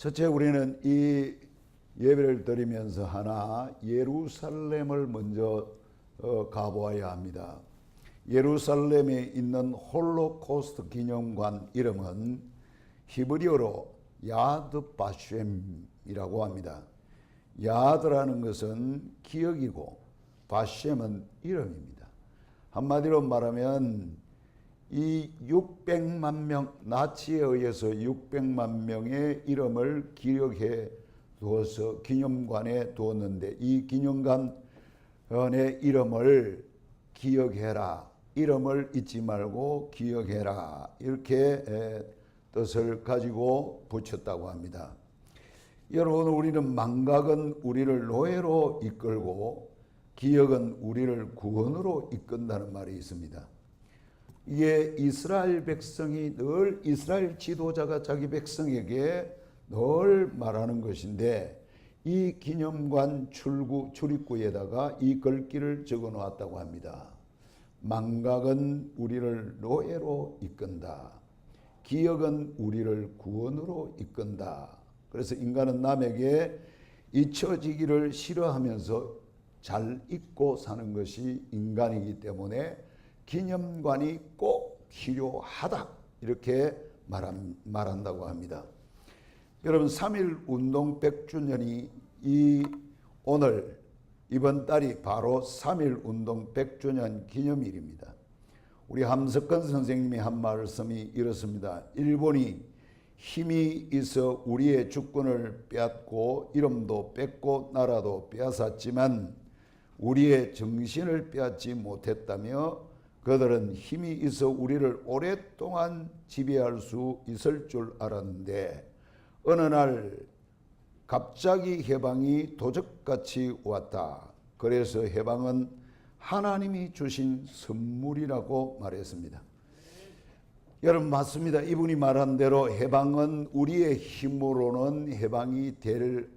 첫째, 우리는 이 예배를 드리면서 하나 예루살렘을 먼저 가보아야 합니다. 예루살렘에 있는 홀로코스트 기념관 이름은 히브리어로 야드 바셴이라고 합니다. 야드라는 것은 기억이고 바셴은 이름입니다. 한마디로 말하면 이 600만 명, 나치에 의해서 600만 명의 이름을 기억해 두어서 기념관에 두었는데, 이 기념관의 이름을 기억해라, 이름을 잊지 말고 기억해라, 이렇게 뜻을 가지고 붙였다고 합니다. 여러분, 우리는 망각은 우리를 노예로 이끌고 기억은 우리를 구원으로 이끈다는 말이 있습니다. 이게 이스라엘 백성이 늘, 이스라엘 지도자가 자기 백성에게 늘 말하는 것인데, 이 기념관 출입구에다가 이 글귀를 적어 놓았다고 합니다. 망각은 우리를 노예로 이끈다. 기억은 우리를 구원으로 이끈다. 그래서 인간은 남에게 잊혀지기를 싫어하면서 잘 잊고 사는 것이 인간이기 때문에 기념관이 꼭 필요하다, 이렇게 말한다고 합니다. 여러분, 3.1 운동 100주년이 오늘 이번 달이 바로 3.1 운동 100주년 기념일입니다. 우리 함석근 선생님이 한 말씀이 이렇습니다. 일본이 힘이 있어 우리의 주권을 빼앗고 이름도 뺏고 나라도 빼앗았지만 우리의 정신을 빼앗지 못했다며, 그들은 힘이 있어 우리를 오랫동안 지배할 수 있을 줄 알았는데 어느 날 갑자기 해방이 도적같이 왔다. 그래서 해방은 하나님이 주신 선물이라고 말했습니다. 여러분, 맞습니다. 이분이 말한 대로 해방은 우리의 힘으로는 해방이 될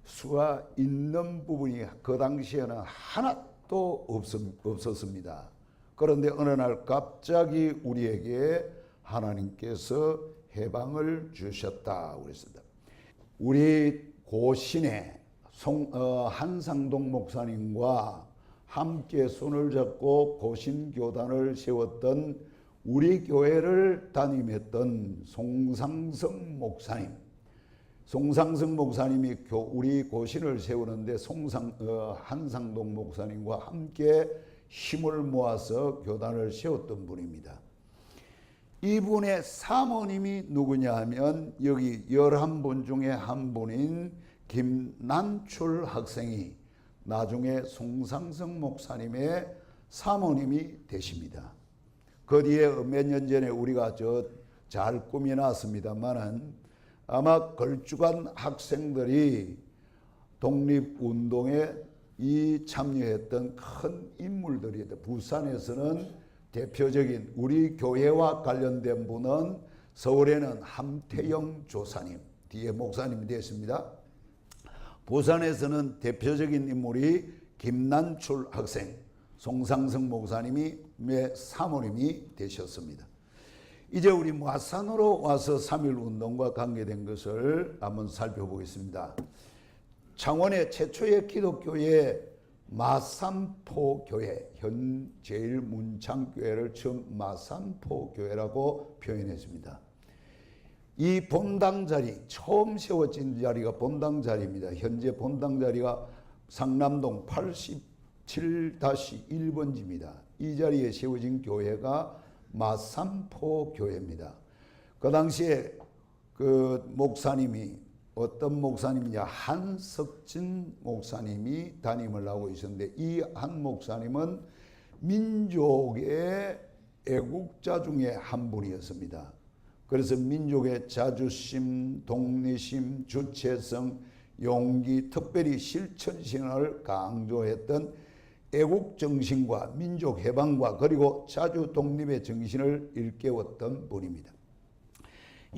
수가 있는 부분이 그 당시에는 하나도 없었습니다. 그런데 어느 날 갑자기 우리에게 하나님께서 해방을 주셨다 그랬습니다. 우리 고신의 한상동 목사님과 함께 손을 잡고 고신교단을 세웠던 우리 교회를 담임했던 송상성 목사님이 우리 고신을 세우는데 한상동 목사님과 함께 힘을 모아서 교단을 세웠던 분입니다. 이분의 사모님이 누구냐 하면 여기 11분 중에 한 분인 김난출 학생이 나중에 송상성 목사님의 사모님이 되십니다. 그 뒤에 몇 년 전에 우리가 잘 꾸며놨습니다만은 아마 걸쭉한 학생들이 독립운동에 참여했던 큰 인물들이다. 부산에서는 대표적인 우리 교회와 관련된 분은 서울에는 함태영 조사님, 뒤에 목사님이 되었습니다. 부산에서는 대표적인 인물이 김난출 학생, 송상성 목사님이 사모님이 되셨습니다. 이제 우리 마산으로 와서 3.1 운동과 관계된 것을 한번 살펴보겠습니다. 창원의 최초의 기독교회 마산포교회, 현 제일문창교회를 처음 마산포교회라고 표현했습니다. 이 본당 자리, 처음 세워진 자리가 본당 자리입니다. 현재 본당 자리가 상남동 87-1번지입니다. 이 자리에 세워진 교회가 마산포교회입니다. 그 당시에 그 목사님이 어떤 목사님이냐, 한석진 목사님이 담임을 하고 있었는데, 이 한 목사님은 민족의 애국자 중에 한 분이었습니다. 그래서 민족의 자주심, 독립심, 주체성, 용기, 특별히 실천신을 강조했던 애국정신과 민족 해방과 그리고 자주 독립의 정신을 일깨웠던 분입니다.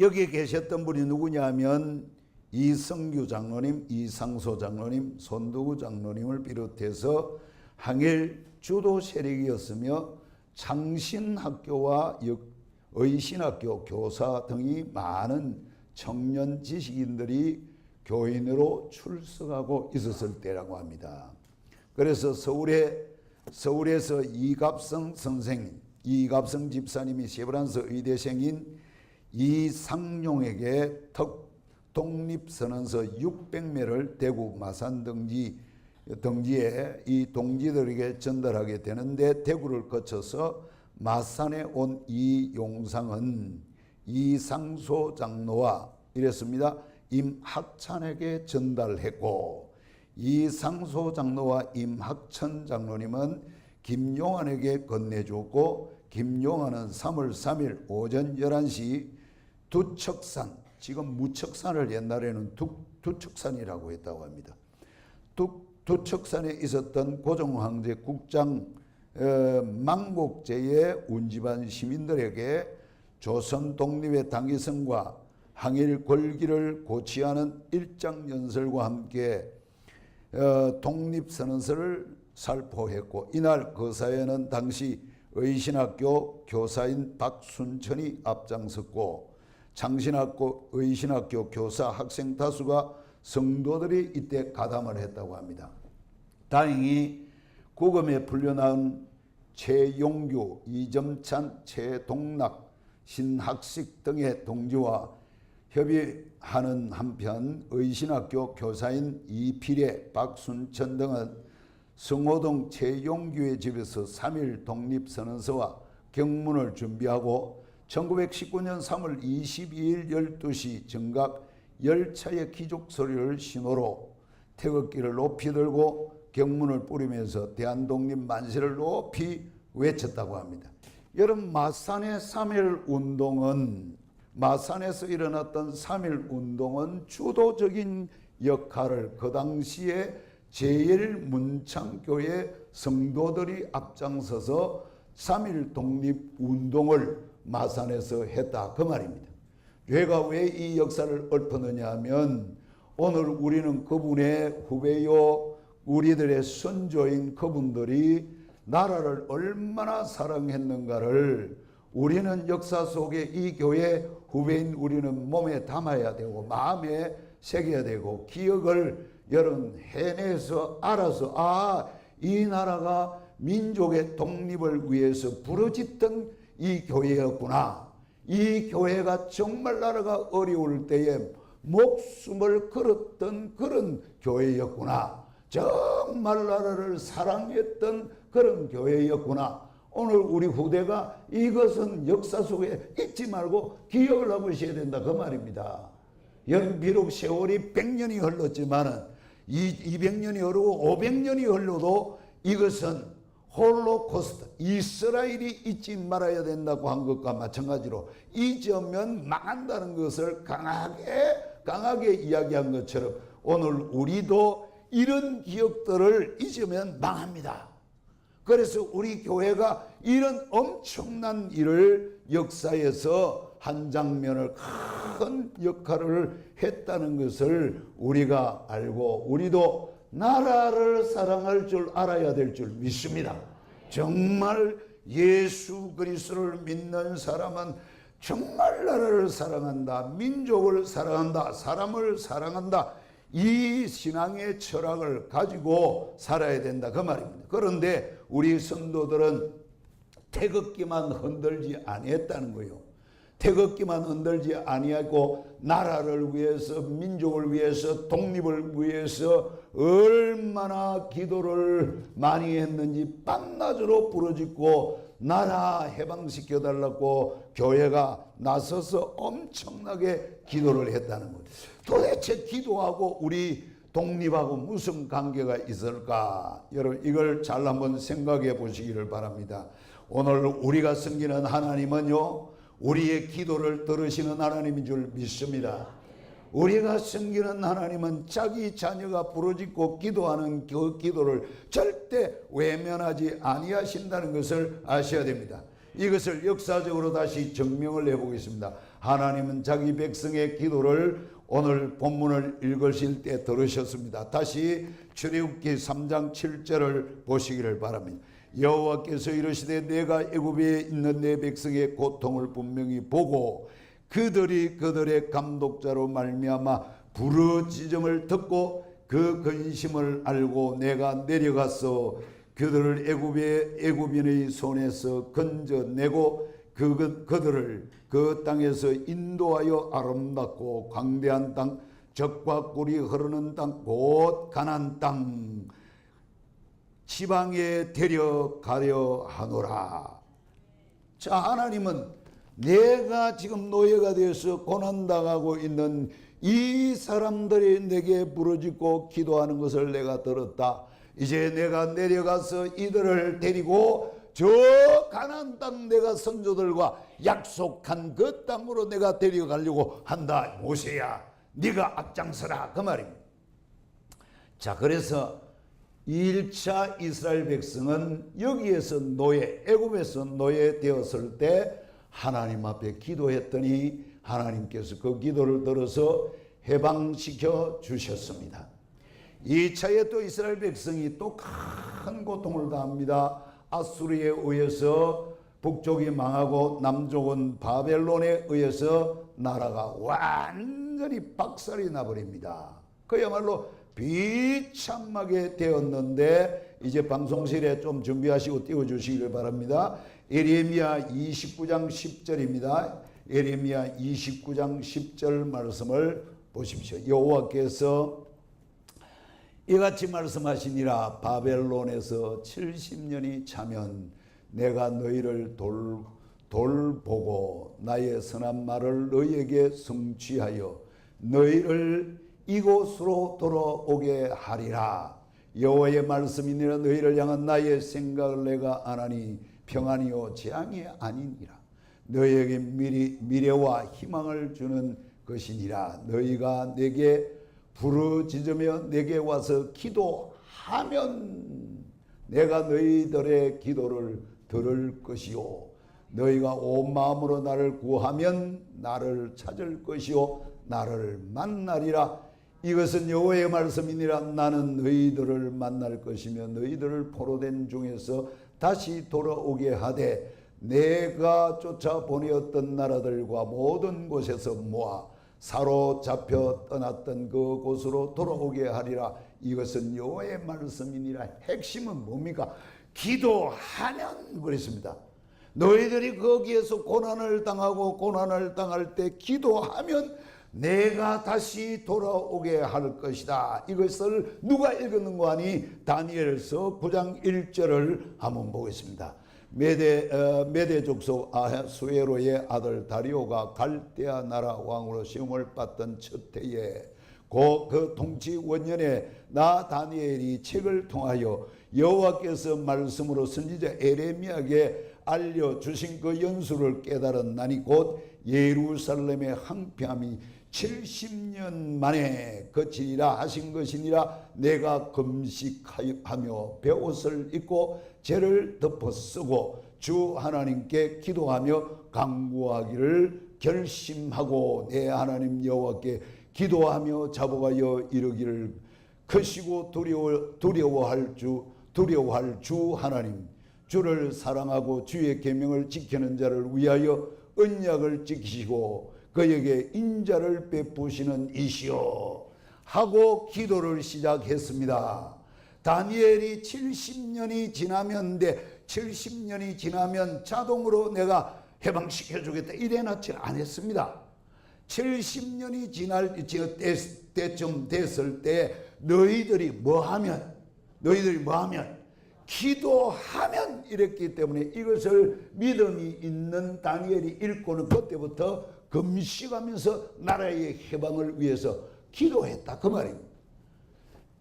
여기에 계셨던 분이 누구냐 하면 이성규 장로님, 이상소 장로님, 손두구 장로님을 비롯해서 항일 주도 세력이었으며 창신학교와 의신학교 교사 등이 많은 청년 지식인들이 교인으로 출석하고 있었을 때라고 합니다. 그래서 서울에서 이갑성 집사님이 세브란스 의대생인 이상용에게 독립선언서 600매를 대구 마산 등지에 이 동지들에게 전달하게 되는데, 대구를 거쳐서 마산에 온 이용상은 이상소 장로와 이랬습니다. 임학찬에게 전달했고, 이상소 장로와 임학천 장로님은 김용환에게 건네주었고, 김용환은 3월 3일 오전 11시 두척산, 지금 무척산을 옛날에는 두척산이라고 했다고 합니다. 두척산에 있었던 고종황제 국장 망곡제의 운집안 시민들에게 조선 독립의 당위성과 항일 권기를 고취하는 일장연설과 함께 독립선언서를 살포했고, 이날 거사에는 당시 의신학교 교사인 박순천이 앞장섰고, 창신학교 의신학교 교사 학생 다수가 성도들이 이때 가담을 했다고 합니다. 다행히 구금에 풀려나온 최용규, 이점찬, 최동락, 신학식 등의 동지와 협의하는 한편 의신학교 교사인 이필의, 박순천 등은 성호동 최용규의 집에서 3일 독립선언서와 경문을 준비하고 1919년 3월 22일 12시 정각 열차의 기족소리를 신호로 태극기를 높이 들고 경문을 뿌리면서 대한독립 만세를 높이 외쳤다고 합니다. 여러분, 마산의 3.1운동은, 마산에서 일어났던 3.1운동은 주도적인 역할을 그 당시에 제1문창교회 성도들이 앞장서서 3.1 독립운동을 마산에서 했다, 그 말입니다. 죄가 왜 이 역사를 읊었느냐 하면, 오늘 우리는 그분의 후배요, 우리들의 선조인 그분들이 나라를 얼마나 사랑했는가를 우리는 역사 속에 이 교회 후배인 우리는 몸에 담아야 되고 마음에 새겨야 되고 기억을 여러분 해내서 알아서, 이 나라가 민족의 독립을 위해서 부르짖던 이 교회였구나. 이 교회가 정말 나라가 어려울 때에 목숨을 걸었던 그런 교회였구나. 정말 나라를 사랑했던 그런 교회였구나. 오늘 우리 후대가 이것은 역사 속에 잊지 말고 기억을 하고 있어야 된다, 그 말입니다. 여러분, 비록 세월이 100년이 흘렀지만은 200년이 흐르고 500년이 흘러도 이것은 홀로코스트, 이스라엘이 잊지 말아야 된다고 한 것과 마찬가지로 잊으면 망한다는 것을 강하게 이야기한 것처럼 오늘 우리도 이런 기억들을 잊으면 망합니다. 그래서 우리 교회가 이런 엄청난 일을 역사에서 한 장면을 큰 역할을 했다는 것을 우리가 알고, 우리도 나라를 사랑할 줄 알아야 될 줄 믿습니다. 정말 예수 그리스도를 믿는 사람은 정말 나라를 사랑한다, 민족을 사랑한다, 사람을 사랑한다, 이 신앙의 철학을 가지고 살아야 된다, 그 말입니다. 그런데 우리 성도들은 태극기만 흔들지 아니했다는 거예요. 태극기만 흔들지 아니하고 나라를 위해서, 민족을 위해서, 독립을 위해서 얼마나 기도를 많이 했는지 밤낮으로 부르짖고 나라 해방시켜 달라고 교회가 나서서 엄청나게 기도를 했다는 거예요. 도대체 기도하고 우리 독립하고 무슨 관계가 있을까? 여러분, 이걸 잘 한번 생각해 보시기를 바랍니다. 오늘 우리가 섬기는 하나님은요, 우리의 기도를 들으시는 하나님인 줄 믿습니다. 우리가 섬기는 하나님은 자기 자녀가 부르짖고 기도하는 그 기도를 절대 외면하지 아니하신다는 것을 아셔야 됩니다. 이것을 역사적으로 다시 증명을 해보겠습니다. 하나님은 자기 백성의 기도를 오늘 본문을 읽으실 때 들으셨습니다. 다시 출애굽기 3장 7절을 보시기를 바랍니다. 여호와께서 이르시되 내가 애굽에 있는 내 백성의 고통을 분명히 보고 그들이 그들의 감독자로 말미암아 부르짖음을 듣고 그 근심을 알고 내가 내려가서 그들을 애굽인의 손에서 건져내고 그들을 그 땅에서 인도하여 아름답고 광대한 땅, 젖과 꿀이 흐르는 땅, 곧 가나안 땅 지방에 데려가려 하노라. 자, 하나님은 내가 지금 노예가 되어서 고난당하고 있는 이 사람들이 내게 부르짖고 기도하는 것을 내가 들었다. 이제 내가 내려가서 이들을 데리고 저 가나안 땅 내가 선조들과 약속한 그 땅으로 내가 데려가려고 한다. 모세야, 네가 앞장서라, 그 말입니다. 자, 그래서 1차 이스라엘 백성은 여기에서 애굽에서 노예되었을 때 하나님 앞에 기도했더니 하나님께서 그 기도를 들어서 해방시켜 주셨습니다. 2차에 또 이스라엘 백성이 또 큰 고통을 당합니다. 아수르에 의해서 북쪽이 망하고 남쪽은 바벨론에 의해서 나라가 완전히 박살이 나버립니다. 그야말로 비참하게 되었는데 이제 방송실에 좀 준비하시고 띄워주시길 바랍니다. 예레미야 29장 10절입니다. 예레미야 29장 10절 말씀을 보십시오. 여호와께서 이같이 말씀하시니라. 바벨론에서 70년이 차면 내가 너희를 돌보고 나의 선한 말을 너희에게 성취하여 너희를 이곳으로 돌아오게 하리라. 여호와의 말씀이니라. 너희를 향한 나의 생각을 내가 아나니 평안이요 재앙이 아니니라. 너희에게 미래와 희망을 주는 것이니라. 너희가 내게 부르짖으며 내게 와서 기도하면 내가 너희들의 기도를 들을 것이요 너희가 온 마음으로 나를 구하면 나를 찾을 것이요 나를 만나리라. 이것은 여호와의 말씀이니라. 나는 너희들을 만날 것이며 너희들을 포로된 중에서 다시 돌아오게 하되 내가 쫓아보내었던 나라들과 모든 곳에서 모아 사로잡혀 떠났던 그 곳으로 돌아오게 하리라. 이것은 여호와의 말씀이니라. 핵심은 뭡니까? 기도하면 그랬습니다. 너희들이 거기에서 고난을 당하고 고난을 당할 때 기도하면 내가 다시 돌아오게 할 것이다. 이것을 누가 읽었는가 하니 다니엘서 9장 1절을 한번 보겠습니다. 메대 족속 아하수에로의 아들 다리오가 갈대아 나라 왕으로 시험을 받던 첫 해에 그 통치 원년에 나 다니엘이 책을 통하여 여호와께서 말씀으로 선지자 에레미야에게 알려주신 그 연수를 깨달은 나니 곧 예루살렘의 황폐함이 70년 만에 그치리라 하신 것이니라. 내가 금식하며 베옷을 입고 죄를 덮어 쓰고 주 하나님께 기도하며 간구하기를 결심하고 내 하나님 여호와께 기도하며 자복하여 이르기를 크시고 두려워할 주 하나님, 주를 사랑하고 주의 계명을 지키는 자를 위하여 언약을 지키시고 그에게 인자를 베푸시는 이시여 하고 기도를 시작했습니다. 다니엘이 70년이 지나면 자동으로 내가 해방시켜 주겠다 이래놓지 않았습니다. 70년이 지날 때쯤 됐을 때 너희들이 뭐하면 기도하면 이랬기 때문에 이것을 믿음이 있는 다니엘이 읽고는 그때부터 금식하면서 나라의 해방을 위해서 기도했다, 그 말입니다.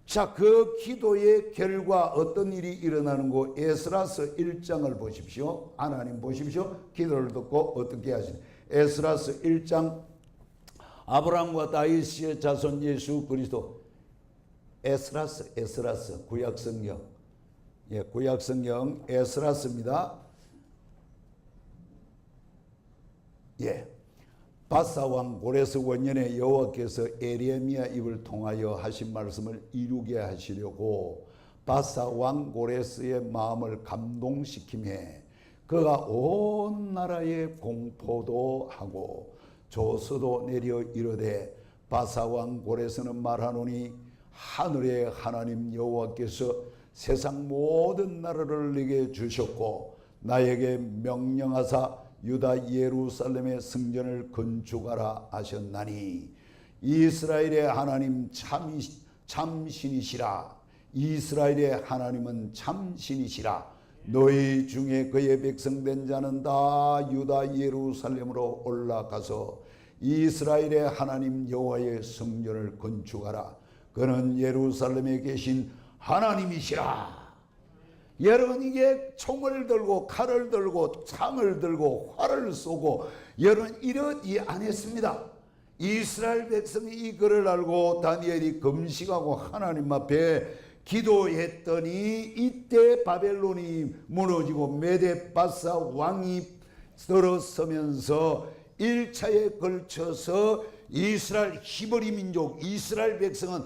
자, 그 기도의 결과 어떤 일이 일어나는 거 에스라서 1장을 보십시오. 하나님 보십시오. 기도를 듣고 어떻게 하시는 에스라서 1장 아브라함과 다윗의 자손 예수 그리스도. 에스라서 구약성경, 구약성경 에스라서입니다. 바사왕 고레스 원년에 여호와께서 에레미야 입을 통하여 하신 말씀을 이루게 하시려고 바사왕 고레스의 마음을 감동시키며 그가 온 나라에 공포도 하고 조서도 내려 이르되 바사왕 고레스는 말하노니 하늘의 하나님 여호와께서 세상 모든 나라를 내게 주셨고 나에게 명령하사 유다 예루살렘의 성전을 건축하라 하셨나니 이스라엘의 하나님 참신이시라. 이스라엘의 하나님은 참신이시라. 너희 중에 그의 백성된 자는 다 유다 예루살렘으로 올라가서 이스라엘의 하나님 여호와의 성전을 건축하라. 그는 예루살렘에 계신 하나님이시라. 여러분, 이게 총을 들고 칼을 들고 창을 들고 활을 쏘고 여러분 이러지 않았습니다. 이스라엘 백성이 이 글을 알고 다니엘이 금식하고 하나님 앞에 기도했더니 이때 바벨론이 무너지고 메데바사 왕이 들어서면서 1차에 걸쳐서 이스라엘 히브리 민족 이스라엘 백성은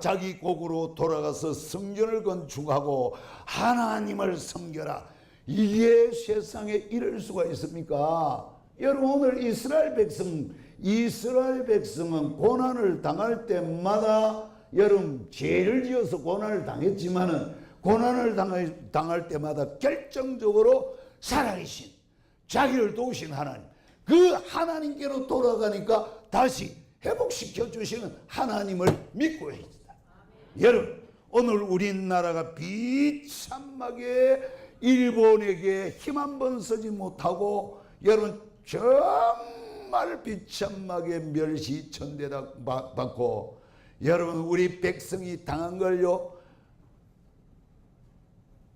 자기 곡으로 돌아가서 성전을 건축하고 하나님을 섬겨라. 이게 세상에 이럴 수가 있습니까? 여러분, 오늘 이스라엘 백성은 고난을 당할 때마다 여러분 죄를 지어서 고난을 당했지만은 고난을 당할 때마다 결정적으로 살아계신 자기를 도우신 하나님, 그 하나님께로 돌아가니까 다시 회복시켜 주시는 하나님을 믿고 있다. 여러분, 오늘 우리나라가 비참하게 일본에게 힘 한 번 쓰지 못하고 여러분 정말 비참하게 멸시천대다 받고 여러분 우리 백성이 당한 걸요,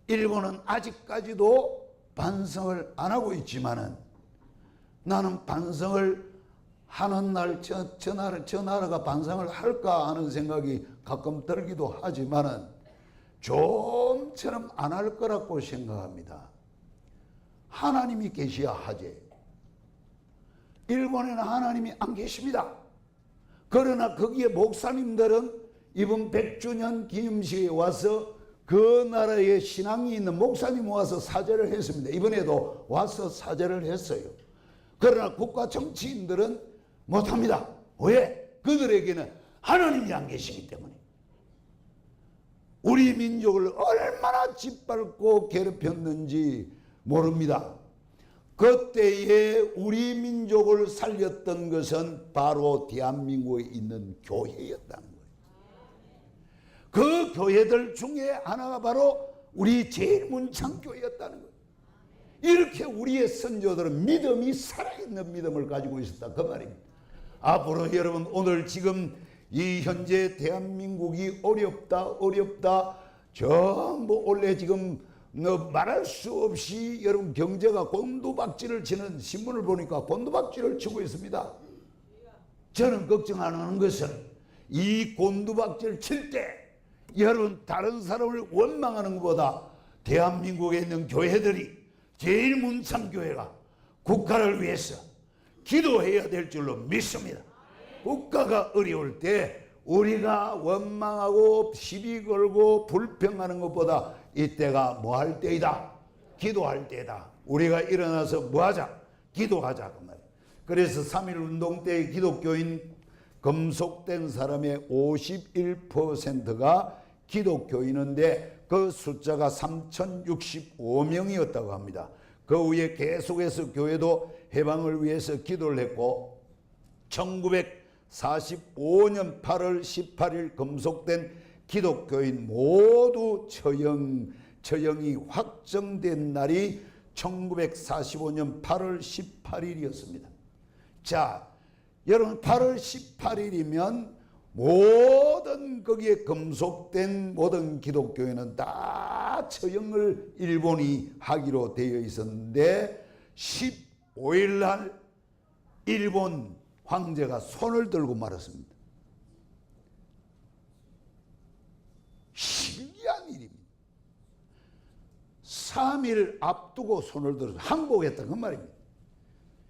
일본은 아직까지도 반성을 안 하고 있지만은 나는 반성을 하는 날 저 나라가 반성을 할까 하는 생각이 가끔 들기도 하지만은 좀처럼 안 할 거라고 생각합니다. 하나님이 계셔야 하지. 일본에는 하나님이 안 계십니다. 그러나 거기에 목사님들은 이번 100주년 기념식에 와서 그 나라에 신앙이 있는 목사님 와서 사죄를 했습니다. 이번에도 와서 사죄를 했어요. 그러나 국가 정치인들은 못합니다. 왜? 그들에게는 하나님이 안 계시기 때문에. 우리 민족을 얼마나 짓밟고 괴롭혔는지 모릅니다. 그때에 우리 민족을 살렸던 것은 바로 대한민국에 있는 교회였다는 거예요. 그 교회들 중에 하나가 바로 우리 제일문창교회였다는 거예요. 이렇게 우리의 선조들은 믿음이 살아있는 믿음을 가지고 있었다, 그 말입니다. 앞으로 여러분, 오늘 지금 이 현재 대한민국이 어렵다 전부 원래 지금 말할 수 없이 여러분 경제가 곤두박질을 치는 신문을 보니까 곤두박질을 치고 있습니다. 저는 걱정 안 하는 것은 이 곤두박질 칠 때 여러분 다른 사람을 원망하는 것보다 대한민국에 있는 교회들이 제일문창교회가 국가를 위해서 기도해야 될 줄로 믿습니다. 국가가 어려울 때 우리가 원망하고 시비 걸고 불평하는 것보다 이때가 뭐 할 때이다? 기도할 때다. 우리가 일어나서 뭐 하자? 기도하자, 그 말이에요. 그래서 3.1 운동 때 기독교인 금속된 사람의 51%가 기독교인인데 그 숫자가 3,065명이었다고 합니다. 그 후에 계속해서 교회도 해방을 위해서 기도를 했고 1945년 8월 18일 금속된 기독교인 모두 처형이 확정된 날이 1945년 8월 18일이었습니다. 자, 여러분 8월 18일이면 모든 거기에 금속된 모든 기독교인은 다 처형을 일본이 하기로 되어 있었는데 15일 날 일본 황제가 손을 들고 말았습니다. 신기한 일입니다. 3일 앞두고 손을 들어서 항복했다, 그 말입니다.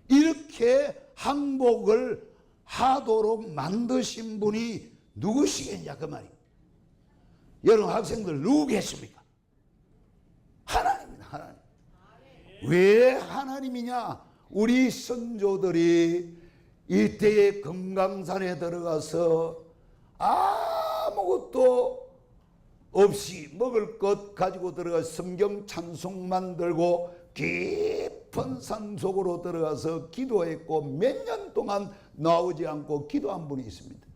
이렇게 항복을 하도록 만드신 분이 누구시겠냐, 그 말입니다. 여러분 학생들 누구겠습니까? 하나님입니다. 하나님. 왜 하나님이냐? 우리 선조들이 이때에 금강산에 들어가서 아무것도 없이 먹을 것 가지고 들어가 성경 찬송만 들고 깊은 산 속으로 들어가서 기도했고 몇 년 동안 나오지 않고 기도한 분이 있습니다.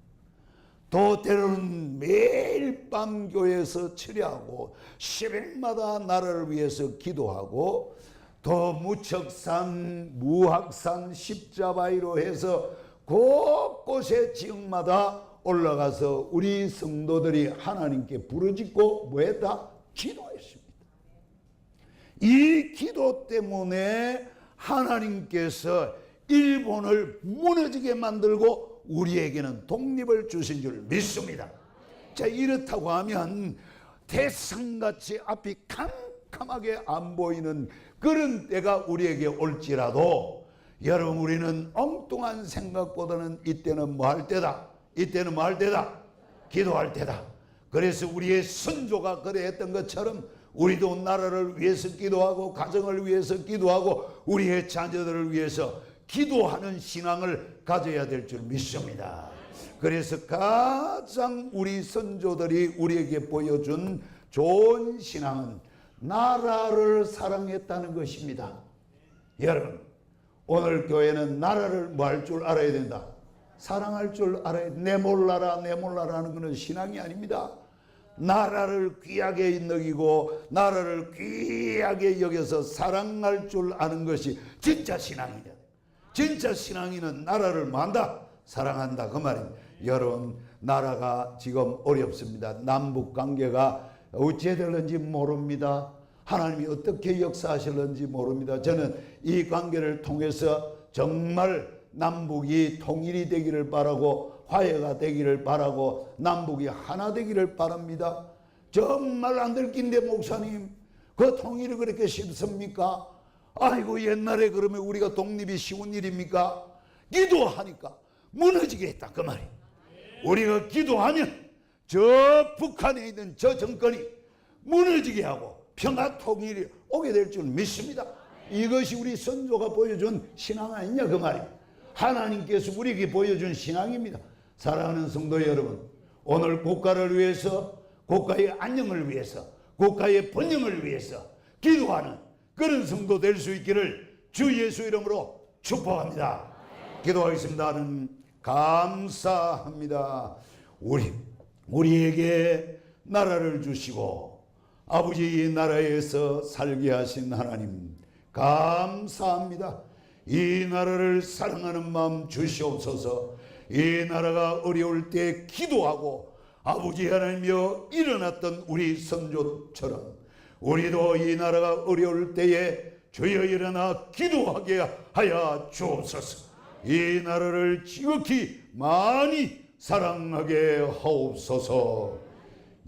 또 때로는 매일 밤 교회에서 철야하고 새벽마다 나라를 위해서 기도하고 또 무척산, 무학산, 십자바위로 해서 곳곳의 지역마다 올라가서 우리 성도들이 하나님께 부르짖고 뭐했다? 기도했습니다. 이 기도 때문에 하나님께서 일본을 무너지게 만들고 우리에게는 독립을 주신 줄 믿습니다. 자, 이렇다고 하면 태산같이 앞이 캄캄하게 안 보이는 그런 때가 우리에게 올지라도 여러분, 우리는 엉뚱한 생각보다는 이때는 뭐 할 때다? 이때는 뭐 할 때다? 기도할 때다. 그래서 우리의 선조가 그래 했던 것처럼 우리도 나라를 위해서 기도하고 가정을 위해서 기도하고 우리의 자녀들을 위해서 기도하는 신앙을 가져야 될 줄 믿습니다. 그래서 가장 우리 선조들이 우리에게 보여준 좋은 신앙은 나라를 사랑했다는 것입니다. 여러분, 오늘 교회는 나라를 뭐 할 줄 알아야 된다? 사랑할 줄 알아야 돼. 내 몰라라 내 몰라라는 것은 신앙이 아닙니다. 나라를 귀하게 여기고 나라를 귀하게 여겨서 사랑할 줄 아는 것이 진짜 신앙이다. 진짜 신앙인은 나라를 뭐 한다? 사랑한다, 그 말입니다. 여러분, 나라가 지금 어렵습니다. 남북 관계가 어찌 되는지 모릅니다. 하나님이 어떻게 역사하실는지 모릅니다. 저는 이 관계를 통해서 정말 남북이 통일이 되기를 바라고 화해가 되기를 바라고 남북이 하나 되기를 바랍니다. 정말 안 들킨데 목사님, 그 통일이 그렇게 쉽습니까? 아이고, 옛날에 그러면 우리가 독립이 쉬운 일입니까? 기도하니까 무너지게 했다, 그 말이에요. 우리가 기도하면 저 북한에 있는 저 정권이 무너지게 하고 평화 통일이 오게 될 줄 믿습니다. 이것이 우리 선조가 보여준 신앙 아니냐, 그 말이에요. 하나님께서 우리에게 보여준 신앙입니다. 사랑하는 성도 여러분, 오늘 국가를 위해서, 국가의 안녕을 위해서, 국가의 번영을 위해서 기도하는 그런 성도 될 수 있기를 주 예수 이름으로 축복합니다. 기도하겠습니다. 하나님 감사합니다. 우리에게 나라를 주시고 아버지 이 나라에서 살게 하신 하나님 감사합니다. 이 나라를 사랑하는 마음 주시옵소서. 이 나라가 어려울 때 기도하고 아버지 하나님이여 일어났던 우리 선조처럼 우리도 이 나라가 어려울 때에 주여 일어나 기도하게 하여 주옵소서. 이 나라를 지극히 많이 사랑하게 하옵소서.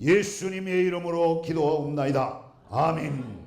예수님의 이름으로 기도하옵나이다. 아멘.